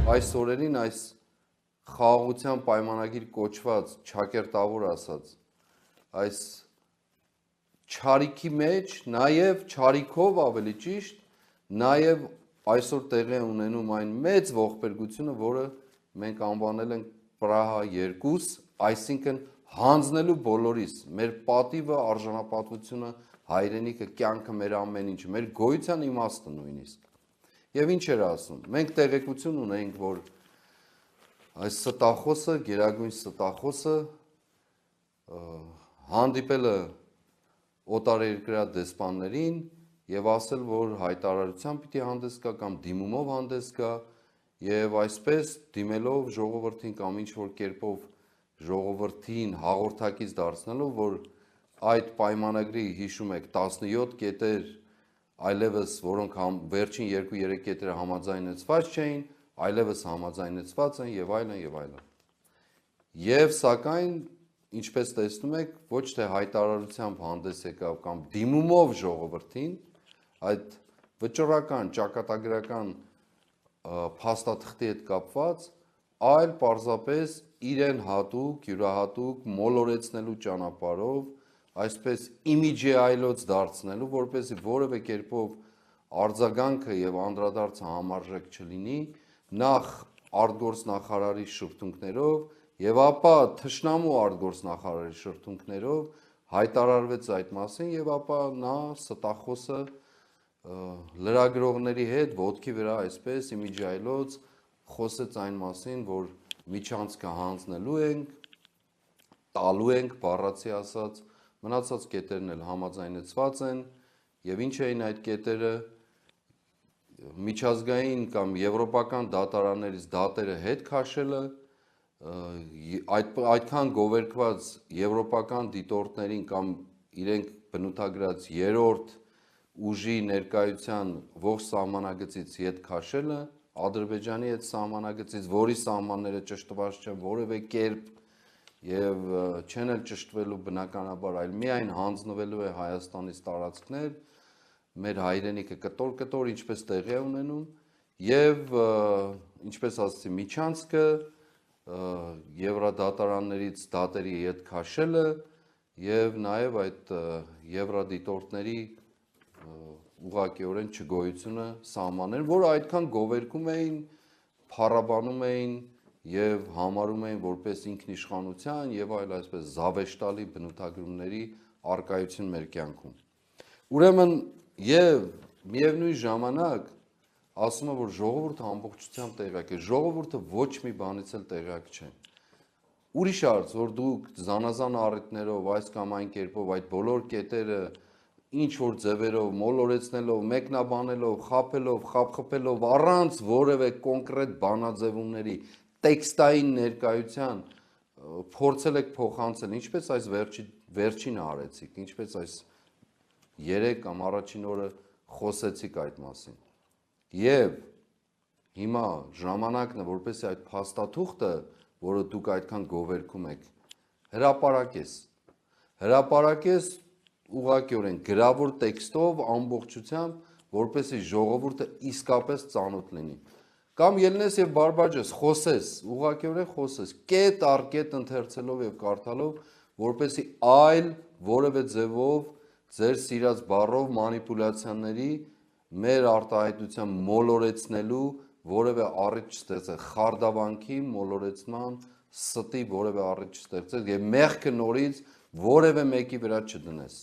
այս օրերին այս խաղաղության պայմանագիր կոչված ճակերտավոր ասած այս չարիքի մեջ նաև չարիքով ավելի ճիշտ նաև այսօր տեղի ունենում այն մեծ ողբերգությունը, որը մենք անվանել ենք Պրահա 2, այսինքն հանձնելու բոլորիս մեր պատիվը, արժանապատվությունը, հայրենիքը, կյանքը, մեր ամեն ինչը, մեր գոյության իմաստը նույնիսկ։ Եվ ինչ էր ասում, մենք տեղեկություն ունենք, որ այս ստախոսը, գերագույն ստախոսը հանդիպել է օտարերկրյա դեսպաններին եւ ասել, որ հայտարարությամբ պիտի հանդես գա կամ դիմումով հանդես գա եւ այսպես դիմելով ժողովրդին կամ ինչ որ կերպով ժողովրդին հաղորդակից դարձնելով, որ այդ պայմանագրի հիշում եք 17 կետեր այլևս, որոնք վերջին 2-3 կետերը համաձայնեցված չէին, այլևս համաձայնեցված են եւ այլն եւ այլն։ Եվ սակայն, ինչպես տեսնում եք, ոչ թե հայտարարությամբ հանդես եկավ կամ դիմումով ժողովրդին, այդ վճռական, ճակատագրական փաստաթղթի հետ կապված, այլ պարզապես իրեն հատուկ, յուրահատուկ մոլորեցնելու ճանապարհով, այսպես իմիջի այլոց դարձնելու, որպեսզի որևէ կերպով արձագանքը եւ անդրադարձը համարժեք չլինի, նախ արտգործնախարարի շրթունքներով եւ ապա թշնամու արտգործնախարարի շրթունքներով հայտարարվեց այդ մասին եւ ապա նա ստախոսը լրագրողների հետ ոտքի վրա այսպես իմիջի այլոց խոսեց այն մասին, որ միջանցքը հանձնելու ենք, տալու ենք, բառացի ասած, մնացած կետերն էլ համաձայնեցված են եւ ինչ էին այդ կետերը միջազգային կամ եվրոպական դատարաններից դատերը հետ քաշելը, այդքան գովերքված եվրոպական դիտորդներին կամ իրենք բնութագրած երրորդ ուժի ներկայության ողջ սահմանագծից հետ քաշելը, Ադրբեջանի հետ սահմանագծից, որի սահմանները ճշտված չեն որևէ կերպ եւ չեն էլ ճշտվելու բնականաբար, այլ միայն հանձնվելու է Հայաստանից տարածքներ, մեր հայրենիքը կտոր-կտոր ինչպես տեղի է ունենում եւ ինչպես ասացի միջանցքը եվրադատարաններից դատերի հետ քաշելը եւ նաեւ այդ եվրադիտորդների ուղղակիորեն չգոյությունը սահմաններ, որը այդքան գովերքում էին, փառաբանում էին եւ համարում էին որպես ինքնիշխանության եւ այլ այսպես զավեշտալի բնութագրումների արկայություն մեր կյանքում։ Ուրեմն եւ միևնույն ժամանակ ասում է, որ ժողովուրդը ամբողջությամբ տեղյակ է, ժողովուրդը ոչ մի բանից էլ տեղյակ չէ։ Ուրիշ հարց, որ դուք զանազան առիթներով այս կամ այն կերպով այդ բոլոր կետերը ինչ որ ձևերով մոլորեցնելով, մեկնաբանելով, խաբելով, խաբխփելով առանց որևէ կոնկրետ բանաձևումների տեքստային ներկայության փորձել եք փոխանցել, ինչպես այս վերջինը արեցիք, ինչպես այս 3 կամ առաջին օրը խոսեցիք այդ մասին։ Եվ հիմա ժամանակն է, որպեսզի այդ փաստաթուղթը, որը դուք այդքան գովերքում եք, հրապարակես ուղղակիորեն գրավոր տեքստով ամբողջությամբ, որպեսզի ժողովուրդը իսկապես ծանոթ լինի։ Կամ ելնես եւ բարբաջես, խոսես, ուղղակիորեն խոսես, կետ առ կետ ընթերցելով եւ կարդալով, որպեսզի այլ որևէ ձևով ձեր սիրած բառով մանիպուլյացիաների մեր արտահայտության մոլորեցնելու որևէ առիթ չստեղծեք, խարդավանքի մոլորեցման ստի որևէ առիթ չստեղծեք եւ մեղքը նորից որևէ մեկի վրա չդնես։